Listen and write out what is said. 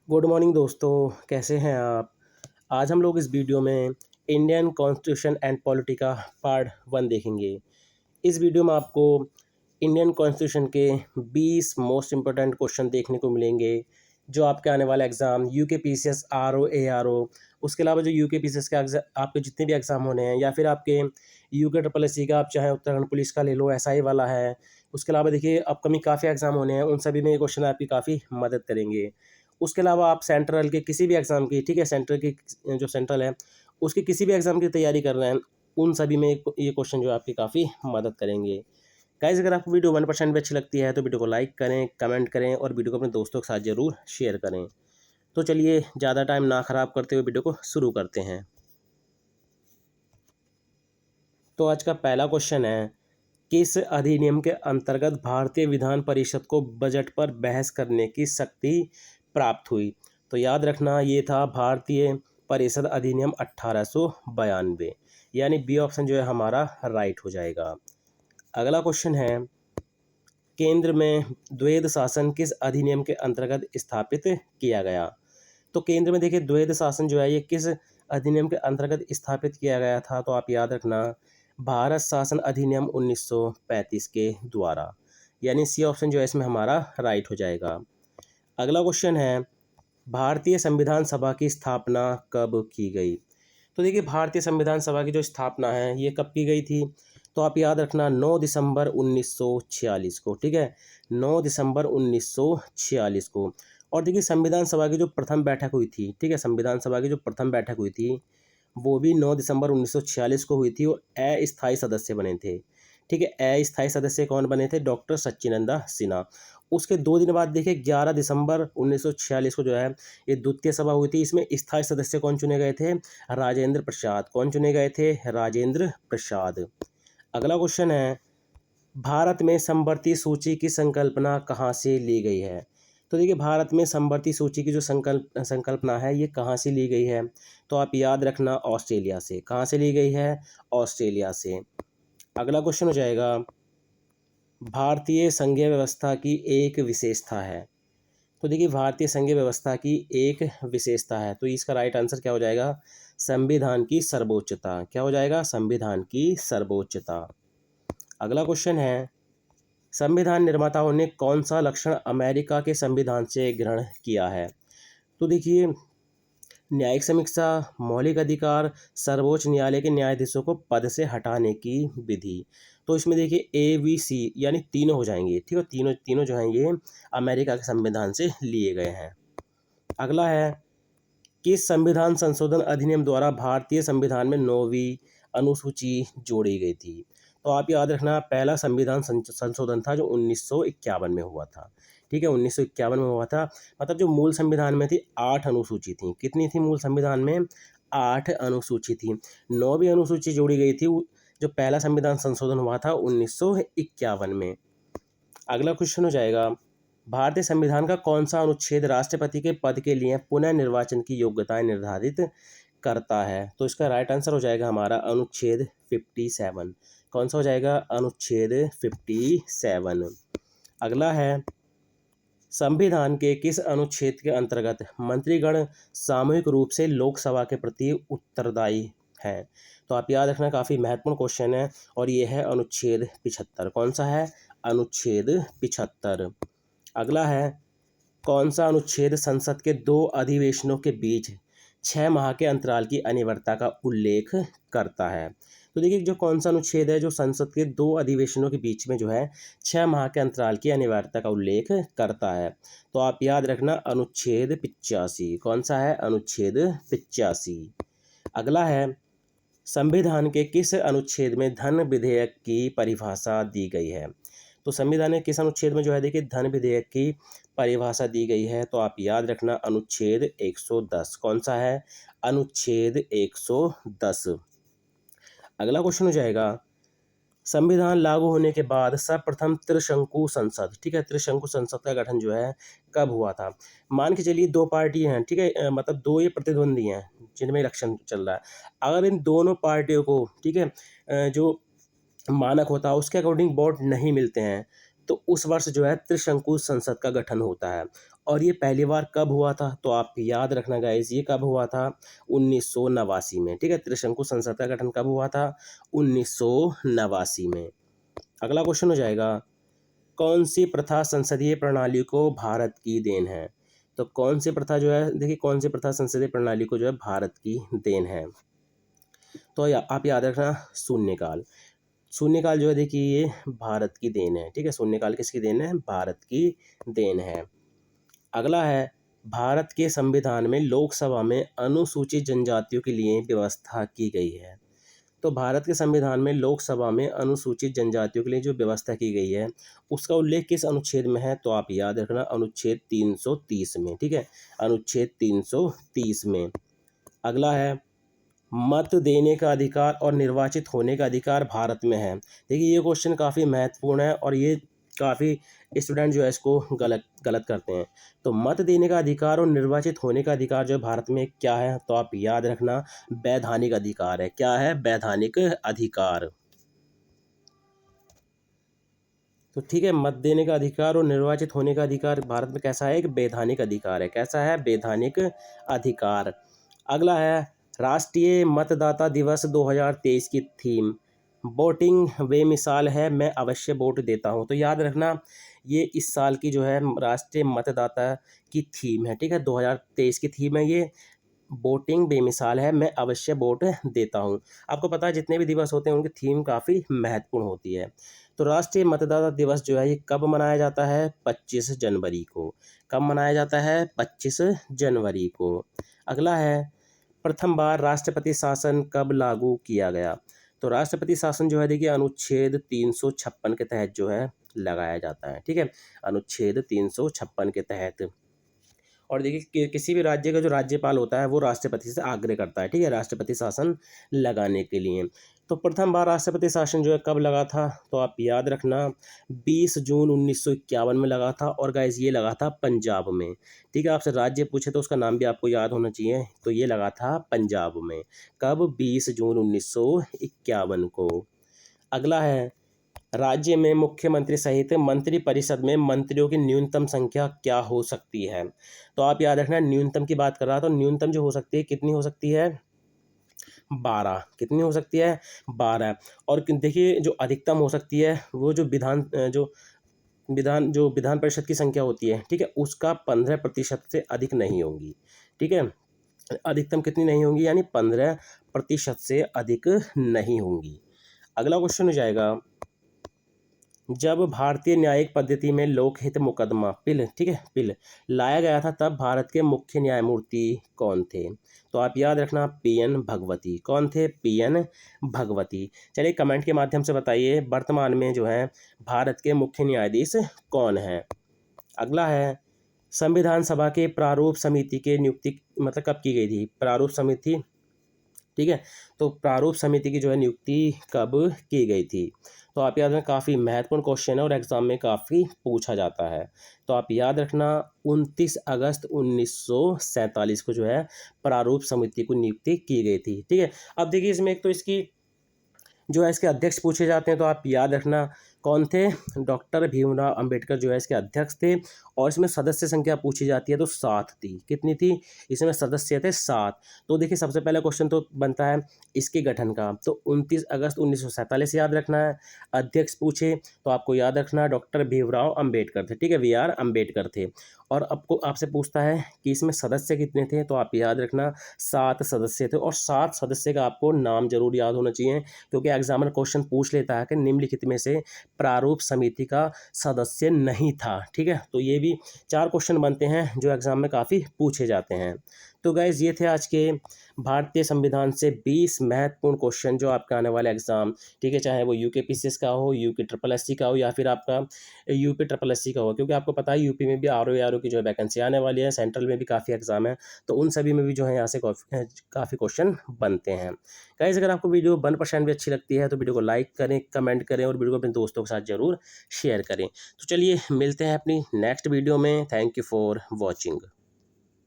Good morning दोस्तों, कैसे हैं आप। आज हम लोग इस वीडियो में इंडियन कॉन्स्टिट्यूशन एंड पॉलिटी का पार्ट 1 देखेंगे। इस वीडियो में आपको इंडियन कॉन्स्टिट्यूशन के 20 मोस्ट इम्पोर्टेंट क्वेश्चन देखने को मिलेंगे जो आपके आने वाला एग्ज़ाम यूकेपीसीएस आरओ एआरओ, उसके अलावा जो यूकेपीसीएस का आपके जितने भी एग्ज़ाम होने हैं या फिर आपके यूके ट्रिपल एससी का, आप चाहे उत्तराखंड पुलिस का ले लो, एसआई वाला है। उसके अलावा देखिए अपकमिंग काफ़ी एग्ज़ाम होने हैं, उन सभी में ये क्वेश्चन आपकी काफ़ी मदद करेंगे। उसके अलावा आप सेंट्रल के किसी भी एग्ज़ाम की, ठीक है, सेंट्रल की जो सेंट्रल है उसकी किसी भी एग्ज़ाम की तैयारी कर रहे हैं, उन सभी में ये क्वेश्चन जो है आपकी काफ़ी मदद करेंगे। गाइज़, अगर आपको वीडियो 1% भी अच्छी लगती है तो वीडियो को लाइक करें, कमेंट करें और वीडियो को अपने दोस्तों के साथ ज़रूर शेयर करें। तो चलिए ज़्यादा टाइम ना ख़राब करते हुए वीडियो को शुरू करते हैं। तो आज का पहला क्वेश्चन है, किस अधिनियम के अंतर्गत भारतीय विधान परिषद को बजट पर बहस करने की शक्ति प्राप्त हुई। तो याद रखना, ये था भारतीय परिषद अधिनियम 1892, यानी बी ऑप्शन जो है हमारा राइट हो जाएगा। अगला क्वेश्चन है, केंद्र में द्वैध शासन किस अधिनियम के अंतर्गत स्थापित किया गया। तो केंद्र में देखिए द्वैध शासन जो है ये किस अधिनियम के अंतर्गत स्थापित किया गया था, तो आप याद रखना भारत शासन अधिनियम 1935 के द्वारा, यानी सी ऑप्शन जो है इसमें हमारा राइट हो जाएगा। अगला क्वेश्चन है, भारतीय संविधान सभा की स्थापना कब की गई। तो देखिए भारतीय संविधान सभा की जो स्थापना है ये कब की गई थी, तो आप याद रखना 9 दिसंबर 1946 को, ठीक है, 9 दिसंबर 1946 को। और देखिए संविधान सभा की जो प्रथम बैठक हुई थी, ठीक है, संविधान सभा की जो प्रथम बैठक हुई थी वो भी 9 दिसंबर 1946 को हुई थी और अस्थायी सदस्य बने थे, ठीक है। अस्थायी सदस्य कौन बने थे, डॉक्टर सच्चिदानंद सिन्हा। उसके 2 दिन बाद देखिए 11 दिसंबर 1946 को जो है ये द्वितीय सभा हुई थी। इसमें स्थायी सदस्य कौन चुने गए थे, राजेंद्र प्रसाद। कौन चुने गए थे, राजेंद्र प्रसाद। अगला क्वेश्चन है, भारत में समवर्ती सूची की संकल्पना कहाँ से ली गई है। तो देखिए भारत में समवर्ती सूची की जो संकल्पना है ये कहाँ से ली गई है, तो आप याद रखना ऑस्ट्रेलिया से। कहाँ से ली गई है, ऑस्ट्रेलिया से। अगला क्वेश्चन हो जाएगा, भारतीय संघीय व्यवस्था की एक विशेषता है। तो देखिए भारतीय संघीय व्यवस्था की एक विशेषता है, तो इसका राइट आंसर क्या हो जाएगा, संविधान की सर्वोच्चता। क्या हो जाएगा, संविधान की सर्वोच्चता। अगला क्वेश्चन है, संविधान निर्माताओं ने कौन सा लक्षण अमेरिका के संविधान से ग्रहण किया है। तो देखिए न्यायिक समीक्षा, मौलिक अधिकार, सर्वोच्च न्यायालय के न्यायाधीशों को पद से हटाने की विधि। तो इसमें देखिए ABC यानी तीनों हो जाएंगे, ठीक है, तीनों तीनों जो हैं ये अमेरिका के संविधान से लिए गए हैं। अगला है, किस संविधान संशोधन अधिनियम द्वारा भारतीय संविधान में 9वीं अनुसूची जोड़ी गई थी। तो आप याद रखना पहला संविधान संशोधन था जो 1951 में हुआ था, ठीक है, 1951 में हुआ था। मतलब जो मूल संविधान में थी 8 अनुसूची थी। कितनी थी मूल संविधान में, 8 अनुसूची थी। 9वीं अनुसूची जोड़ी गई थी जो पहला संविधान संशोधन हुआ था 1951 में। अगला क्वेश्चन हो जाएगा, भारतीय संविधान का कौन सा अनुच्छेद राष्ट्रपति के पद के लिए पुनः निर्वाचन की योग्यताएं निर्धारित करता है। तो इसका राइट आंसर हो जाएगा हमारा अनुच्छेद 57। कौन सा हो जाएगा, अनुच्छेद 57। अगला है, संविधान के किस अनुच्छेद के अंतर्गत मंत्रीगण सामूहिक रूप से लोकसभा के प्रति उत्तरदायी हैं। तो आप याद रखना काफ़ी महत्वपूर्ण क्वेश्चन है और ये है अनुच्छेद 75। कौन सा है, अनुच्छेद 75। अगला है, कौन सा अनुच्छेद संसद के 2 अधिवेशनों के बीच 6 माह के अंतराल की अनिवार्यता का उल्लेख करता है। तो देखिए जो कौन सा अनुच्छेद है जो संसद के 2 अधिवेशनों के बीच में जो है 6 माह के अंतराल की अनिवार्यता का उल्लेख करता है। तो आप याद रखना अनुच्छेद 85। कौन सा है, अनुच्छेद 85। अगला है, संविधान के किस अनुच्छेद में धन विधेयक की परिभाषा दी गई है। तो संविधान के किस अनुच्छेद में जो है देखिए धन विधेयक की परिभाषा दी गई है, तो आप याद रखना अनुच्छेद 110। कौन सा है, अनुच्छेद 110। अगला क्वेश्चन हो जाएगा, संविधान लागू होने के बाद सर्वप्रथम त्रिशंकु संसद, ठीक है, त्रिशंकु संसद का गठन जो है कब हुआ था। मान के चलिए 2 पार्टी हैं, ठीक है, मतलब 2 ये प्रतिद्वंदी हैं जिनमें इलेक्शन चल रहा है। अगर इन दोनों पार्टियों को, ठीक है, जो मानक होता है उसके अकॉर्डिंग वोट नहीं मिलते हैं तो उस वर्ष जो है त्रिशंकु संसद का गठन होता है। और ये पहली बार कब हुआ था, तो आप याद रखना गाइस, ये कब हुआ था, 1989 में। ठीक है, त्रिशंकु संसद का गठन कब हुआ था, 1989 में। अगला क्वेश्चन हो जाएगा, कौन सी प्रथा संसदीय प्रणाली को भारत की देन है। तो कौन सी प्रथा जो है, देखिए कौन सी प्रथा संसदीय प्रणाली को जो है भारत की देन है, तो आप याद रखना शून्यकाल। शून्यकाल जो है देखिए ये भारत की देन है। ठीक है, शून्यकाल किसकी देन है, भारत की देन है। अगला है, भारत के संविधान में लोकसभा में अनुसूचित जनजातियों के लिए व्यवस्था की गई है। तो भारत के संविधान में लोकसभा में अनुसूचित जनजातियों के लिए जो व्यवस्था की गई है उसका उल्लेख किस अनुच्छेद में है, तो आप याद रखना अनुच्छेद 330 में। ठीक है, अनुच्छेद 330 में। अगला है, मत देने का अधिकार और निर्वाचित होने का अधिकार भारत में है। देखिए ये क्वेश्चन काफ़ी महत्वपूर्ण है और ये काफ़ी स्टूडेंट जो है इसको गलत गलत करते हैं। तो मत देने का अधिकार और निर्वाचित होने का अधिकार जो है भारत में क्या है, तो आप याद रखना वैधानिक अधिकार है। क्या है, वैधानिक अधिकार। तो ठीक है, मत देने का अधिकार और निर्वाचित होने का अधिकार भारत में कैसा है, एक वैधानिक अधिकार है। कैसा है, वैधानिक अधिकार। अगला है, राष्ट्रीय मतदाता दिवस 2023 की थीम वोटिंग बेमिसाल है, मैं अवश्य वोट देता हूँ। तो याद रखना ये इस साल की जो है राष्ट्रीय मतदाता की थीम है। ठीक है, 2023 की थीम है ये, वोटिंग बेमिसाल है, मैं अवश्य वोट देता हूँ। आपको पता है जितने भी दिवस होते हैं उनकी थीम काफ़ी महत्वपूर्ण होती है। तो राष्ट्रीय मतदाता दिवस जो है ये कब मनाया जाता है, 25 जनवरी को। कब मनाया जाता है, 25 जनवरी को। अगला है, प्रथम बार राष्ट्रपति शासन कब लागू किया गया। तो राष्ट्रपति शासन जो है देखिए अनुच्छेद 356 के तहत जो है लगाया जाता है। ठीक है, अनुच्छेद 356 के तहत। और देखिए किसी भी राज्य का जो राज्यपाल होता है वो राष्ट्रपति से आग्रह करता है। ठीक है, राष्ट्रपति शासन लगाने के लिए। तो प्रथम बार राष्ट्रपति शासन जो है कब लगा था, तो आप याद रखना 20 जून 1951 में लगा था। और गाइस ये लगा था पंजाब में। ठीक है, आपसे राज्य पूछे तो उसका नाम भी आपको याद होना चाहिए। तो ये लगा था पंजाब में। कब, 20 जून 1951 को। अगला है, राज्य में मुख्यमंत्री सहित मंत्रिपरिषद में मंत्रियों की न्यूनतम संख्या क्या हो सकती है। तो आप याद रखना न्यूनतम की बात कर रहा, तो न्यूनतम जो हो सकती है कितनी हो सकती है, 12। कितनी हो सकती है, 12। और देखिए जो अधिकतम हो सकती है वो जो विधान परिषद की संख्या होती है, ठीक है, उसका 15% से अधिक नहीं होगी। ठीक है, अधिकतम कितनी नहीं होंगी, यानी 15% से अधिक नहीं होंगी। अगला क्वेश्चन हो जाएगा, जब भारतीय न्यायिक पद्धति में लोकहित मुकदमा पिल, ठीक है, पिल लाया गया था तब भारत के मुख्य न्यायमूर्ति कौन थे। तो आप याद रखना पीएन भगवती। कौन थे, पीएन भगवती। चलिए कमेंट के माध्यम से बताइए वर्तमान में जो है भारत के मुख्य न्यायाधीश कौन है। अगला है, संविधान सभा के प्रारूप समिति के नियुक्ति मतलब कब की गई थी, प्रारूप समिति। ठीक है, तो प्रारूप समिति की जो है नियुक्ति कब की गई थी। तो आप याद रखना काफ़ी महत्वपूर्ण क्वेश्चन है और एग्जाम में काफ़ी पूछा जाता है। तो आप याद रखना 29 अगस्त 1947 को जो है प्रारूप समिति को नियुक्ति की गई थी। ठीक है, अब देखिए इसमें एक तो इसकी जो है इसके अध्यक्ष पूछे जाते हैं। तो आप याद रखना कौन थे, डॉक्टर भीमराव अंबेडकर जो है इसके अध्यक्ष थे। और इसमें सदस्य संख्या पूछी जाती है तो 7 थी। कितनी थी, इसमें सदस्य थे 7। तो देखिए सबसे पहला क्वेश्चन तो बनता है इसके गठन का। तो 29 अगस्त 1947 याद रखना है। अध्यक्ष पूछे तो आपको याद रखना डॉक्टर भीमराव अंबेडकर थे। ठीक है, वी आर अम्बेडकर थे। और आपको आपसे पूछता है कि इसमें सदस्य कितने थे, तो आप याद रखना 7 सदस्य थे। और 7 सदस्य का आपको नाम जरूर याद होना चाहिए, क्योंकि एग्जामिनर क्वेश्चन पूछ लेता है कि निम्नलिखित में से प्रारूप समिति का सदस्य नहीं था। ठीक है, तो ये भी 4 क्वेश्चन बनते हैं जो एग्जाम में काफ़ी पूछे जाते हैं। तो गाइज ये थे आज के भारतीय संविधान से 20 महत्वपूर्ण क्वेश्चन जो आपका आने वाले एग्जाम, ठीक है, चाहे वो यूके पीसीएस का हो, यूके ट्रिपल एससी का हो, या फिर आपका यूपी ट्रिपल एससी का हो। क्योंकि आपको पता है यूपी में भी आरओ की जो है वैकेंसी आने वाली है, सेंट्रल में भी काफ़ी एग्जाम है, तो उन सभी में भी जो है यहाँ से काफ़ी क्वेश्चन बनते हैं। गाइज अगर आपको वीडियो 1% भी अच्छी लगती है तो वीडियो को लाइक करें, कमेंट करें और वीडियो को अपने दोस्तों के साथ जरूर शेयर करें। तो चलिए मिलते हैं अपनी नेक्स्ट वीडियो में। Thank you for watching.